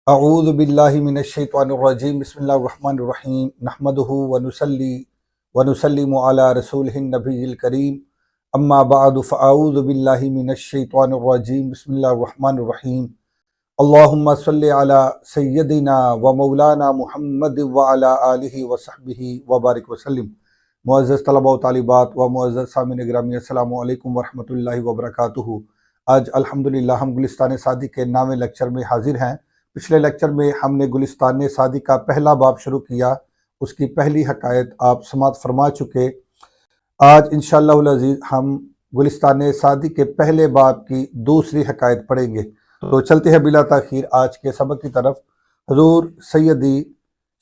اعوذ باللہ من الشیطان الرجیم بسم اللہ الرحمن الرحیم نحمدہ ونسلم علی رسولہ النبی الکریم اما بعد فاعوذ باللہ من الشیطان الرجیم بسم اللہ الرحمن الرحیم اللہم صلی علی سیدنا و مولانا محمد وعلی آلہ وصحبہ وبارک وسلم۔ معزز طلبہ و طالبات و معزز سامعین گرامی، السلام علیکم ورحمۃ اللہ وبرکاتہ۔ آج الحمدللہ ہم گلستان سعدی کے 9ویں لیکچر میں حاضر ہیں۔ پچھلے لیکچر میں ہم نے گلستان سعدی کا پہلا باب شروع کیا، اس کی پہلی حکایت آپ سماعت فرما چکے۔ آج انشاءاللہ العزیز ہم گلستان سعدی کے پہلے باب کی دوسری حکایت پڑھیں گے۔ تو چلتے ہیں بلا تاخیر آج کے سبق کی طرف۔ حضور سیدی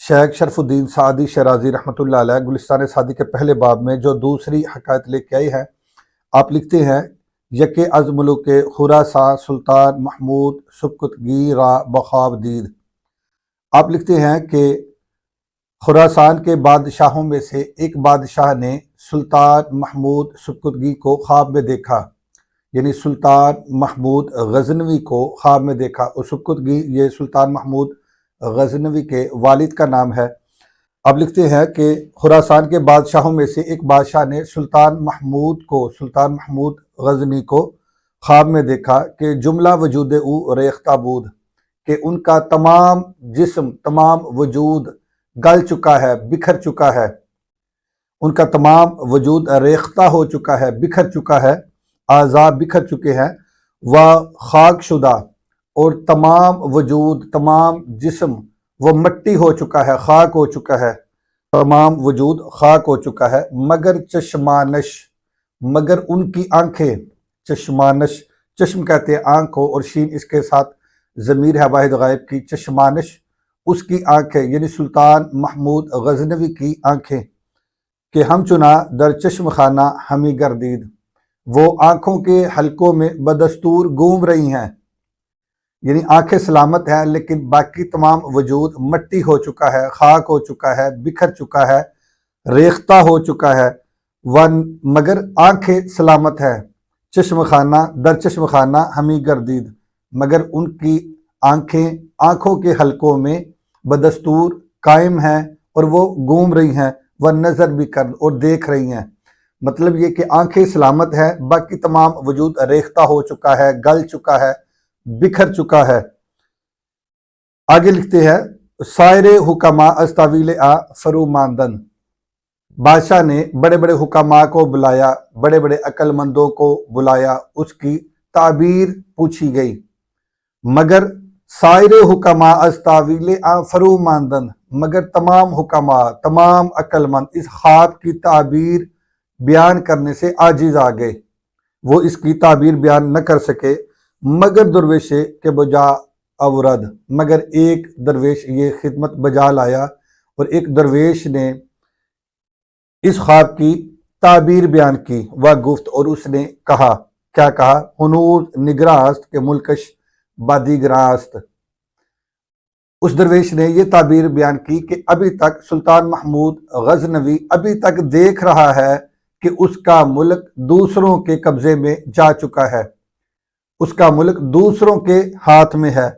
شیخ شرف الدین سعدی شیرازی رحمۃ اللہ علیہ گلستان سعدی کے پہلے باب میں جو دوسری حکایت لے کے آئی ہے، آپ لکھتے ہیں: یک از ملوک خراسان سلطان محمود سبکتگی را بخواب دید۔ آپ لکھتے ہیں کہ خراسان کے بادشاہوں میں سے ایک بادشاہ نے سلطان محمود سبکتگی کو خواب میں دیکھا، یعنی سلطان محمود غزنوی کو خواب میں دیکھا۔ اور سبکتگی یہ سلطان محمود غزنوی کے والد کا نام ہے۔ اب لکھتے ہیں کہ خراسان کے بادشاہوں میں سے ایک بادشاہ نے سلطان محمود غزنی کو خواب میں دیکھا کہ جملہ وجود او ریختہ بود، کہ ان کا تمام جسم، تمام وجود گل چکا ہے، بکھر چکا ہے، ان کا تمام وجود ریختہ ہو چکا ہے، بکھر چکا ہے، اعضاء بکھر چکے ہیں، و خاک شدہ، اور تمام وجود، تمام جسم وہ مٹی ہو چکا ہے، خاک ہو چکا ہے، تمام وجود خاک ہو چکا ہے، مگر چشمانش، مگر ان کی آنکھیں، چشمانش، چشم کہتے ہیں آنکھ کو، اور شین اس کے ساتھ ضمیر ہے واحد غائب کی، چشمانش اس کی آنکھیں، یعنی سلطان محمود غزنوی کی آنکھیں، کہ ہم چنا در چشم خانہ ہمیں گردید، وہ آنکھوں کے حلقوں میں بدستور گھوم رہی ہیں، یعنی آنکھیں سلامت ہیں لیکن باقی تمام وجود مٹی ہو چکا ہے، خاک ہو چکا ہے، بکھر چکا ہے، ریختہ ہو چکا ہے، مگر آنکھیں سلامت ہے۔ چشم خانہ، در چشم خانہ ہمیں گردید، مگر ان کی آنکھوں کے حلقوں میں بدستور قائم ہیں اور وہ گھوم رہی ہیں، وہ نظر بھی کر اور دیکھ رہی ہیں۔ مطلب یہ کہ آنکھیں سلامت ہے، باقی تمام وجود ریختہ ہو چکا ہے، گل چکا ہے، بکھر چکا ہے۔ آگے لکھتے ہیں: سائر حکماء از طویل فرو ماندن۔ بادشاہ نے بڑے بڑے حکماء کو بلایا، بڑے بڑے عقل مندوں کو بلایا، اس کی تعبیر پوچھی گئی، مگر سائر حکماء از طویل فرو ماندن، مگر تمام حکماء، تمام عقل مند اس خواب کی تعبیر بیان کرنے سے عاجز آ گئے، وہ اس کی تعبیر بیان نہ کر سکے۔ مگر درویش کے بجا اورد، مگر ایک درویش یہ خدمت بجا لایا، اور ایک درویش نے اس خواب کی تعبیر بیان کی، وہ گفت، اور اس نے کہا، کیا کہا؟ ہنوز نگراست کے ملکش بادیگراست۔ اس درویش نے یہ تعبیر بیان کی کہ ابھی تک سلطان محمود غزنوی ابھی تک دیکھ رہا ہے کہ اس کا ملک دوسروں کے قبضے میں جا چکا ہے، اس کا ملک دوسروں کے ہاتھ میں ہے،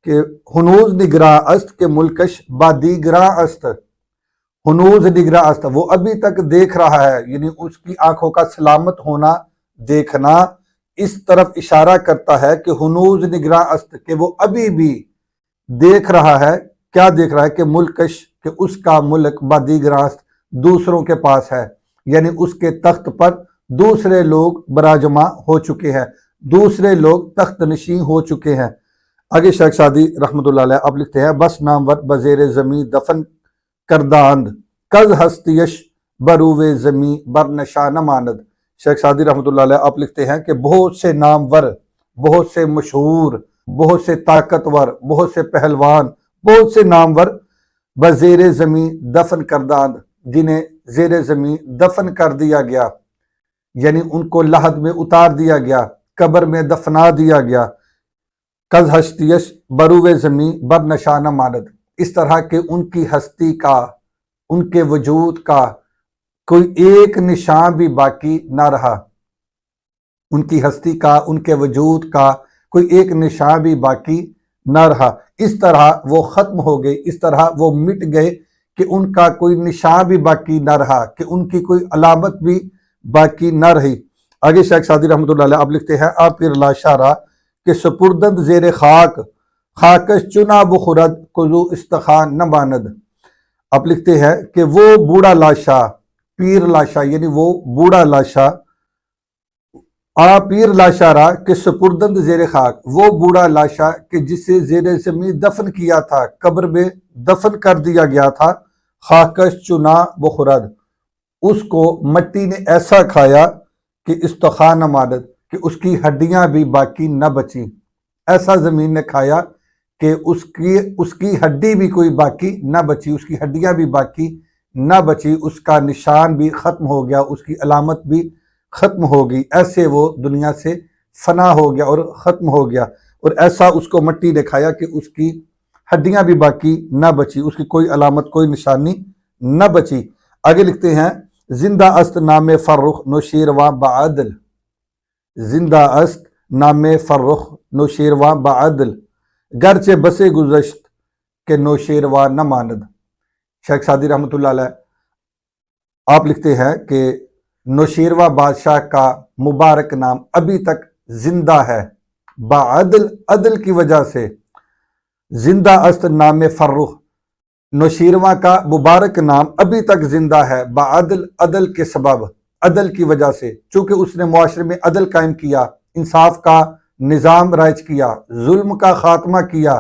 کہ ہنوز نگراں است کے ملکش بادیگراں است، ہنوز نگراں است، وہ ابھی تک دیکھ رہا ہے، یعنی اس کی آنکھوں کا سلامت ہونا، دیکھنا اس طرف اشارہ کرتا ہے کہ ہنوز نگراں است، کہ وہ ابھی بھی دیکھ رہا ہے۔ کیا دیکھ رہا ہے؟ کہ ملکش، کہ اس کا ملک بادیگراں است دوسروں کے پاس ہے، یعنی اس کے تخت پر دوسرے لوگ براجماں ہو چکے ہیں، دوسرے لوگ تخت نشین ہو چکے ہیں۔ آگے شیخ سعدی رحمۃ اللہ علیہ آپ لکھتے ہیں: بس نامور بزیر زمین دفن کرداند، کز ہستیش بروے زمین بر نشانہ ماند۔ شیخ سعدی رحمۃ اللہ علیہ آپ لکھتے ہیں کہ بہت سے نامور، بہت سے مشہور، بہت سے طاقتور، بہت سے پہلوان، بہت سے نامور بزیر زمین دفن کرداند، جنہیں زیر زمین دفن کر دیا گیا، یعنی ان کو لحد میں اتار دیا گیا، قبر میں دفنا دیا گیا۔ کز ہستیش بروے زمین بر نشانہ ماند، اس طرح کہ ان کی ہستی کا، ان کے وجود کا کوئی ایک نشان بھی باقی نہ رہا، ان کی ہستی کا، ان کے وجود کا کوئی ایک نشان بھی باقی نہ رہا، اس طرح وہ ختم ہو گئے، اس طرح وہ مٹ گئے کہ ان کا کوئی نشان بھی باقی نہ رہا، کہ ان کی کوئی علامت بھی باقی نہ رہی۔ آگے شیخ سعدی رحمۃ اللہ علیہ آپ لکھتے ہیں آپ پیر لاشا را کہ سپردند زیر خاک خاکش چنا بخورد کزو استخان نہ ماند۔ آپ لکھتے ہیں کہ وہ بوڑھا لاشا، پیر لاشا یعنی وہ بوڑھا لاشا، پیر لاشا را کہ سپردند زیر خاک، وہ بوڑھا لاشا کہ جسے زیر زمین دفن کیا تھا، قبر میں دفن کر دیا گیا تھا، خاکش چنا بخورد، اس کو مٹی نے ایسا کھایا کہ استخان نہ ماند، کہ اس کی ہڈیاں بھی باقی نہ بچی، ایسا زمین نے کھایا کہ اس کی ہڈی بھی کوئی باقی نہ بچی، اس کی ہڈیاں بھی باقی نہ بچی، اس کا نشان بھی ختم ہو گیا، اس کی علامت بھی ختم ہو گئی، ایسے وہ دنیا سے فنا ہو گیا اور ختم ہو گیا، اور ایسا اس کو مٹی نے کھایا کہ اس کی ہڈیاں بھی باقی نہ بچی، اس کی کوئی علامت کوئی نشانی نہ بچی۔ آگے لکھتے ہیں زندہ است نام فرخ نوشیرواں بعدل، زندہ است نام فرخ نوشیرواں بعدل، گرچہ بسے گزشت کہ نوشیرواں نہ ماند۔ شیخ سعدی رحمۃ اللہ علیہ آپ لکھتے ہیں کہ نوشیرواں بادشاہ کا مبارک نام ابھی تک زندہ ہے، بعدل عدل کی وجہ سے، زندہ است نام فرخ، نوشیرواں کا مبارک نام ابھی تک زندہ ہے، بعدل عدل کے سبب، عدل کی وجہ سے، چونکہ اس نے معاشرے میں عدل قائم کیا، انصاف کا نظام رائج کیا، ظلم کا خاتمہ کیا،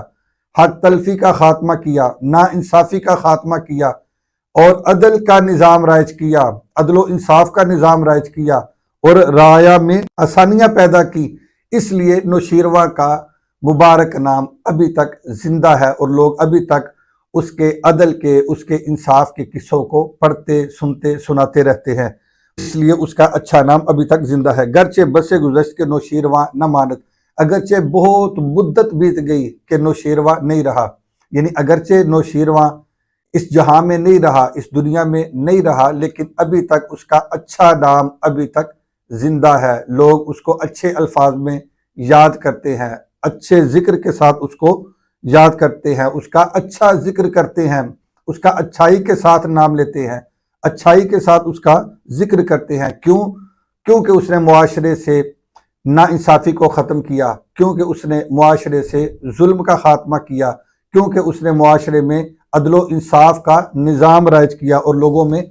حق تلفی کا خاتمہ کیا، نا انصافی کا خاتمہ کیا، اور عدل کا نظام رائج کیا، عدل و انصاف کا نظام رائج کیا، اور رعایا میں آسانیاں پیدا کی، اس لیے نوشیرواں کا مبارک نام ابھی تک زندہ ہے، اور لوگ ابھی تک اس کے عدل کے، اس کے انصاف کے قصوں کو پڑھتے سنتے سناتے رہتے ہیں، اس لیے اس کا اچھا نام ابھی تک زندہ ہے۔ گرچہ بسے گزشت کے نوشیرواں نہ مانت، اگرچہ بہت مدت بیت گئی کہ نوشیرواں نہیں رہا، یعنی اگرچہ نوشیرواں اس جہاں میں نہیں رہا، اس دنیا میں نہیں رہا، لیکن ابھی تک اس کا اچھا نام ابھی تک زندہ ہے، لوگ اس کو اچھے الفاظ میں یاد کرتے ہیں، اچھے ذکر کے ساتھ اس کو یاد کرتے ہیں، اس کا اچھا ذکر کرتے ہیں، اس کا اچھائی کے ساتھ نام لیتے ہیں، اچھائی کے ساتھ اس کا ذکر کرتے ہیں۔ کیونکہ اس نے معاشرے سے ناانصافی کو ختم کیا، کیونکہ اس نے معاشرے سے ظلم کا خاتمہ کیا، کیونکہ اس نے معاشرے میں عدل و انصاف کا نظام رائج کیا اور لوگوں میں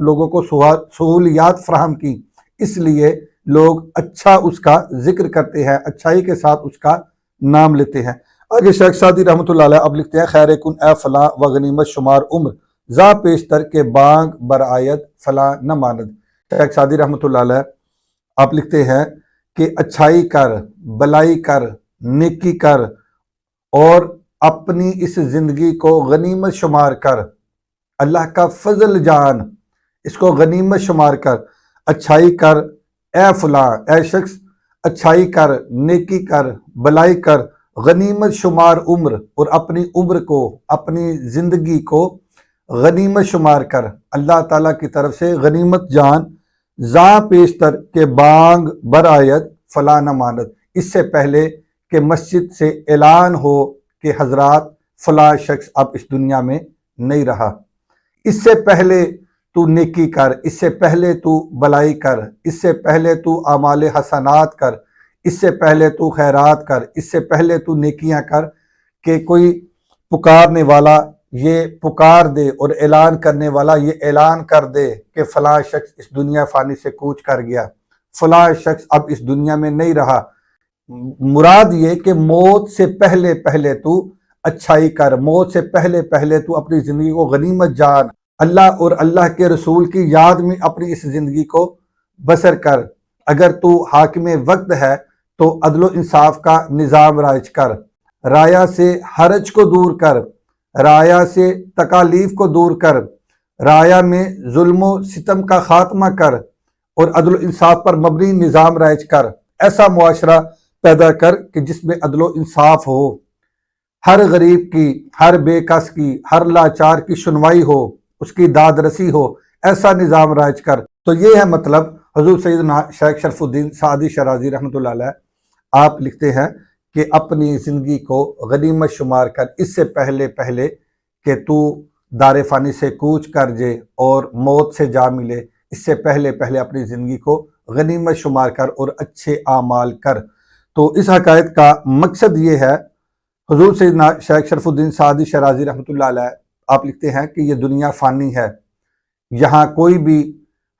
لوگوں کو سہولیات فراہم کی، اس لیے لوگ اچھا اس کا ذکر کرتے ہیں، اچھائی کے ساتھ اس کا نام لیتے ہیں۔ آگے شیخ سعدی رحمۃ اللہ علیہ اب لکھتے ہیں خیر کن اے فلاں و غنیمت شمار عمر زا پیشتر کے بانگ برآیت فلاں نہ ماند۔ شیخ سعدی رحمۃ اللہ علیہ آپ لکھتے ہیں کہ اچھائی کر، بلائی کر، نیکی کر، اور اپنی اس زندگی کو غنیمت شمار کر، اللہ کا فضل جان، اس کو غنیمت شمار کر، اچھائی کر اے فلاں، اے شخص اچھائی کر، نیکی کر، بلائی کر، غنیمت شمار عمر، اور اپنی عمر کو، اپنی زندگی کو غنیمت شمار کر، اللہ تعالیٰ کی طرف سے غنیمت جان، زاں پیشتر کے بانگ برآیت فلاں نہ ماند، اس سے پہلے کہ مسجد سے اعلان ہو کہ حضرات فلاں شخص اب اس دنیا میں نہیں رہا، اس سے پہلے تو نیکی کر، اس سے پہلے تو بلائی کر، اس سے پہلے تو اعمال حسنات کر، اس سے پہلے تو خیرات کر، اس سے پہلے تو نیکیاں کر، کہ کوئی پکارنے والا یہ پکار دے اور اعلان کرنے والا یہ اعلان کر دے کہ فلاں شخص اس دنیا فانی سے کوچ کر گیا، فلاں شخص اب اس دنیا میں نہیں رہا۔ مراد یہ کہ موت سے پہلے پہلے تو اچھائی کر، موت سے پہلے پہلے تو اپنی زندگی کو غنیمت جان، اللہ اور اللہ کے رسول کی یاد میں اپنی اس زندگی کو بسر کر۔ اگر تو حاکم وقت ہے تو عدل و انصاف کا نظام رائج کر، رایا سے حرج کو دور کر، رایا سے تکالیف کو دور کر، رایا میں ظلم و ستم کا خاتمہ کر، اور عدل و انصاف پر مبنی نظام رائج کر، ایسا معاشرہ پیدا کر کہ جس میں عدل و انصاف ہو، ہر غریب کی، ہر بے کس کی، ہر لاچار کی سنوائی ہو، اس کی داد رسی ہو، ایسا نظام رائج کر۔ تو یہ ہے مطلب حضور سیدنا شیخ شرف الدین سعدی شرازی رحمۃ اللہ علیہ آپ لکھتے ہیں کہ اپنی زندگی کو غنیمت شمار کر، اس سے پہلے کہ تو دار فانی سے کوچ کر جے اور موت سے جا ملے، اس سے پہلے اپنی زندگی کو غنیمت شمار کر اور اچھے اعمال کر۔ تو اس حکایت کا مقصد یہ ہے، حضور سیدنا شیخ شرف الدین سعدی شیرازی رحمۃ اللہ علیہ آپ لکھتے ہیں کہ یہ دنیا فانی ہے، یہاں کوئی بھی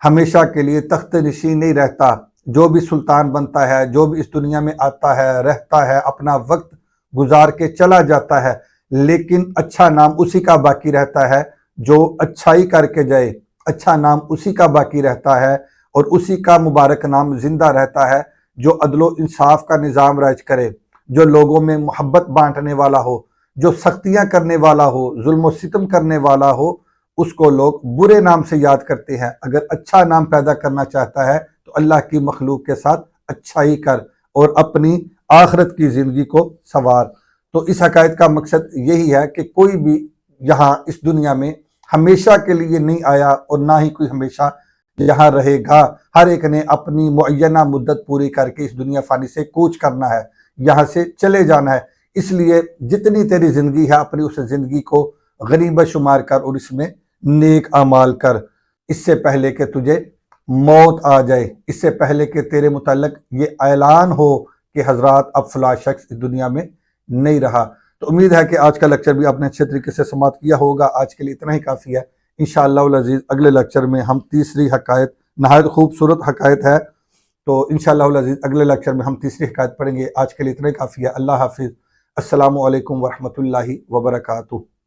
ہمیشہ کے لیے تخت نشین نہیں رہتا، جو بھی سلطان بنتا ہے، جو بھی اس دنیا میں آتا ہے، رہتا ہے، اپنا وقت گزار کے چلا جاتا ہے، لیکن اچھا نام اسی کا باقی رہتا ہے جو اچھائی کر کے جائے، اچھا نام اسی کا باقی رہتا ہے اور اسی کا مبارک نام زندہ رہتا ہے جو عدل و انصاف کا نظام رائج کرے، جو لوگوں میں محبت بانٹنے والا ہو، جو سختیاں کرنے والا ہو، ظلم و ستم کرنے والا ہو، اس کو لوگ برے نام سے یاد کرتے ہیں۔ اگر اچھا نام پیدا کرنا چاہتا ہے تو اللہ کی مخلوق کے ساتھ اچھائی کر اور اپنی آخرت کی زندگی کو سنوار۔ تو اس حکایت کا مقصد یہی ہے کہ کوئی بھی یہاں اس دنیا میں ہمیشہ کے لیے نہیں آیا اور نہ ہی کوئی ہمیشہ یہاں رہے گا، ہر ایک نے اپنی معینہ مدت پوری کر کے اس دنیا فانی سے کوچ کرنا ہے، یہاں سے چلے جانا ہے۔ اس لیے جتنی تیری زندگی ہے اپنی اس زندگی کو غنیمت شمار کر اور اس میں نیک اعمال کر، اس سے پہلے کہ تجھے موت آ جائے، اس سے پہلے کہ تیرے متعلق یہ اعلان ہو کہ حضرات اب فلاں شخص اس دنیا میں نہیں رہا۔ تو امید ہے کہ آج کا لیکچر بھی آپ نے اچھے طریقے سے سماعت کیا ہوگا۔ آج کے لیے اتنا ہی کافی ہے۔ انشاءاللہ العزیز اگلے لیکچر میں ہم تیسری حکایت، نہایت خوبصورت حکایت ہے، تو انشاءاللہ العزیز اگلے لیکچر میں ہم تیسری حکایت پڑھیں گے۔ آج کے لیے اتنا ہی کافی ہے۔ اللہ حافظ۔ السلام علیکم ورحمۃ اللہ وبرکاتہ۔